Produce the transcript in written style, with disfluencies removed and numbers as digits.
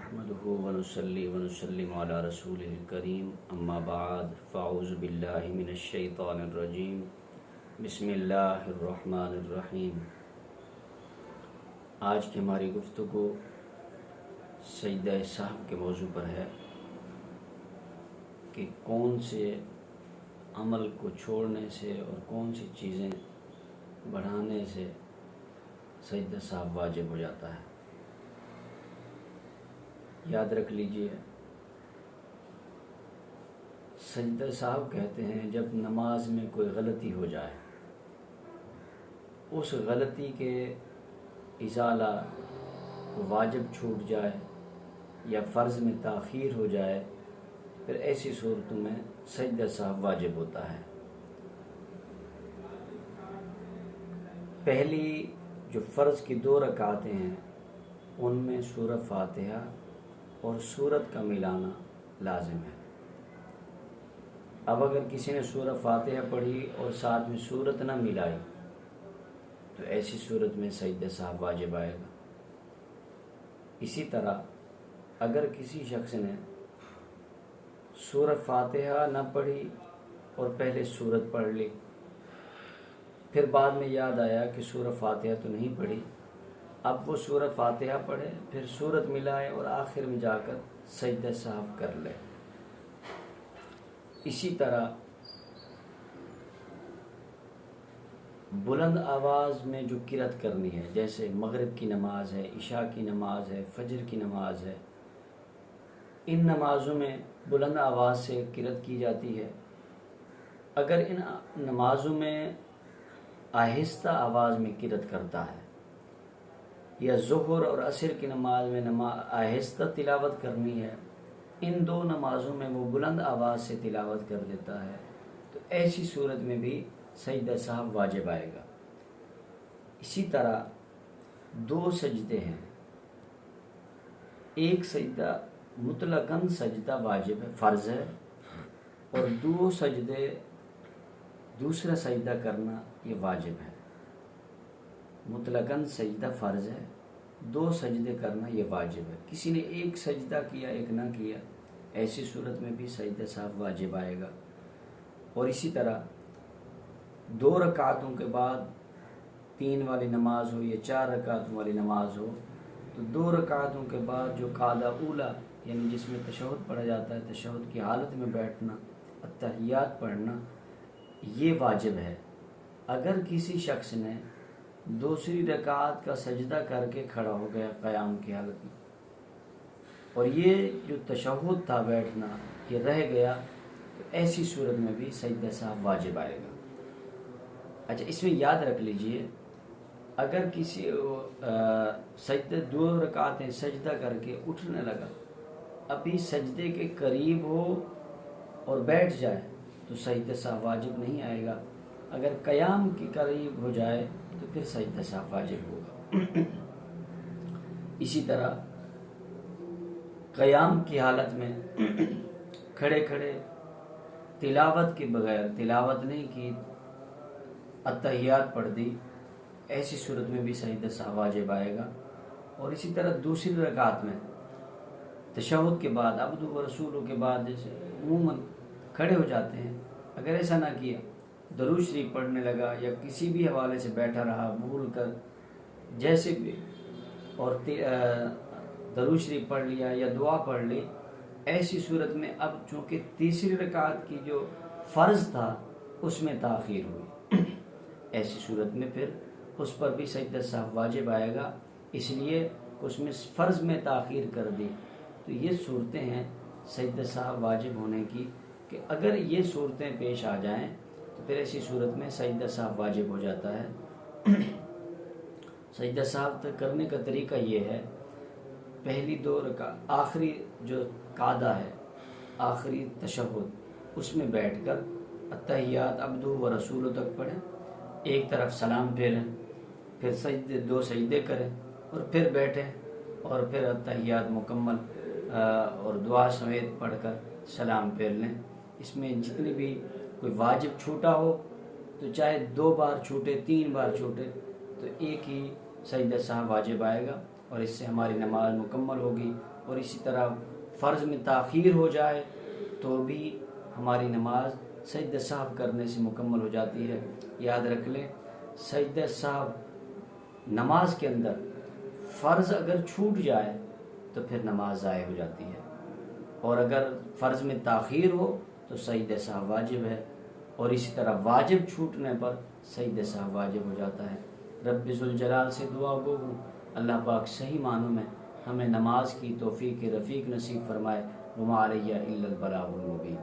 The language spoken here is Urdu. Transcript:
نحمده ونصلي ونسلم على رسوله الكريم اما بعد فاعوذ باللہ من الشیطان الرجیم بسم اللہ الرحمن الرحیم۔ آج کی ہماری گفتگو سجدہ سہو کے موضوع پر ہے کہ کون سے عمل کو چھوڑنے سے اور کون سی چیزیں بڑھانے سے سجدہ سہو واجب ہو جاتا ہے۔ یاد رکھ لیجئے، سجدہ سہو کہتے ہیں جب نماز میں کوئی غلطی ہو جائے، اس غلطی کے ازالہ واجب چھوٹ جائے یا فرض میں تاخیر ہو جائے، پھر ایسی صورتوں میں سجدہ سہو واجب ہوتا ہے۔ پہلی جو فرض کی 2 رکعتیں ہیں ان میں سورہ فاتحہ اور سورت کا ملانا لازم ہے۔ اب اگر کسی نے سورہ فاتحہ پڑھی اور ساتھ میں سورت نہ ملائی تو ایسی صورت میں سجدہ سہو واجب آئے گا۔ اسی طرح اگر کسی شخص نے سورہ فاتحہ نہ پڑھی اور پہلے سورت پڑھ لی، پھر بعد میں یاد آیا کہ سورہ فاتحہ تو نہیں پڑھی، اب وہ سورہ فاتحہ پڑھے، پھر سورت ملائے اور آخر میں جا کر سجدہ سہو کر لے۔ اسی طرح بلند آواز میں جو قرأت کرنی ہے، جیسے مغرب کی نماز ہے، عشاء کی نماز ہے، فجر کی نماز ہے، ان نمازوں میں بلند آواز سے قرأت کی جاتی ہے۔ اگر ان نمازوں میں آہستہ آواز میں قرأت کرتا ہے یا ظہر اور عصر کی نماز میں آہستہ تلاوت کرنی ہے، ان 2 نمازوں میں وہ بلند آواز سے تلاوت کر دیتا ہے، تو ایسی صورت میں بھی سجدہ سہو واجب آئے گا۔ اسی طرح 2 سجدے ہیں، ایک سجدہ مطلقاً سجدہ واجب ہے، فرض ہے، اور 2 سجدے دوسرا سجدہ کرنا یہ واجب ہے۔ مطلقاً سجدہ فرض ہے، 2 سجدے کرنا یہ واجب ہے۔ کسی نے ایک سجدہ کیا ایک نہ کیا، ایسی صورت میں بھی سجدہ سہو واجب آئے گا۔ اور اسی طرح 2 رکعتوں کے بعد 3 والی نماز ہو یا 4 رکعتوں والی نماز ہو، تو 2 رکعتوں کے بعد جو قاعدہ اولیٰ یعنی جس میں تشہد پڑھا جاتا ہے، تشہد کی حالت میں بیٹھنا، التحیات پڑھنا، یہ واجب ہے۔ اگر کسی شخص نے دوسری رکعت کا سجدہ کر کے کھڑا ہو گیا قیام کی حالت میں، اور یہ جو تشہد تھا بیٹھنا یہ رہ گیا، تو ایسی صورت میں بھی سجدہ سہو واجب آئے گا۔ اچھا، اس میں یاد رکھ لیجئے، اگر کسی سجدہ 2 رکعتیں سجدہ کر کے اٹھنے لگا، ابھی سجدے کے قریب ہو اور بیٹھ جائے تو سجدہ سہو واجب نہیں آئے گا۔ اگر قیام کے قریب ہو جائے تو پھر سجدہ سہو واجب ہوگا۔ اسی طرح قیام کی حالت میں کھڑے کھڑے تلاوت کے بغیر، تلاوت نہیں کی، التحیات پڑھ دی، ایسی صورت میں بھی سجدہ سہو واجب آئے گا۔ اور اسی طرح دوسری رکعت میں تشہد کے بعد، عبدہ و رسولہ کے بعد جیسے عموماً کھڑے ہو جاتے ہیں، اگر ایسا نہ کیا، درود شریف پڑھنے لگا یا کسی بھی حوالے سے بیٹھا رہا بھول کر، جیسے بھی، اور درود شریف پڑھ لیا یا دعا پڑھ لی، ایسی صورت میں اب چونکہ تیسری رکعت کی جو فرض تھا اس میں تاخیر ہوئی، ایسی صورت میں پھر اس پر بھی سجدہ سہو واجب آئے گا، اس لیے اس میں فرض میں تاخیر کر دی۔ تو یہ صورتیں ہیں سجدہ سہو واجب ہونے کی، کہ اگر یہ صورتیں پیش آ جائیں تو پھر ایسی صورت میں سجدہ سہو واجب ہو جاتا ہے۔ سجدہ سہو کرنے کا طریقہ یہ ہے، پہلی 2 رکعت، آخری جو قاعدہ ہے، آخری تشہد، اس میں بیٹھ کر التحیات عبدہ و رسولہ تک پڑھیں، ایک طرف سلام پھیریں، پھر 2 سجدے کریں اور پھر بیٹھیں، اور پھر التحیات مکمل اور دعا سمیت پڑھ کر سلام پھیر لیں۔ اس میں جتنی بھی کوئی واجب چھوٹا ہو تو چاہے 2 بار چھوٹے، 3 بار چھوٹے، تو ایک ہی سجدہ سہو واجب آئے گا، اور اس سے ہماری نماز مکمل ہوگی اور اسی طرح فرض میں تاخیر ہو جائے تو بھی ہماری نماز سجدہ سہو کرنے سے مکمل ہو جاتی ہے۔ یاد رکھ لیں، سجدہ سہو نماز کے اندر فرض اگر چھوٹ جائے تو پھر نماز ضائع ہو جاتی ہے، اور اگر فرض میں تاخیر ہو تو سجدہ سہو واجب ہے، اور اسی طرح واجب چھوٹنے پر سجدہ سہو واجب ہو جاتا ہے۔ رب ذوالجلال سے دعا گو ہوں اللہ پاک صحیح معنوں میں ہمیں نماز کی توفیق رفیق نصیب فرمائے۔ وما علیہ الا البلاغ المبین۔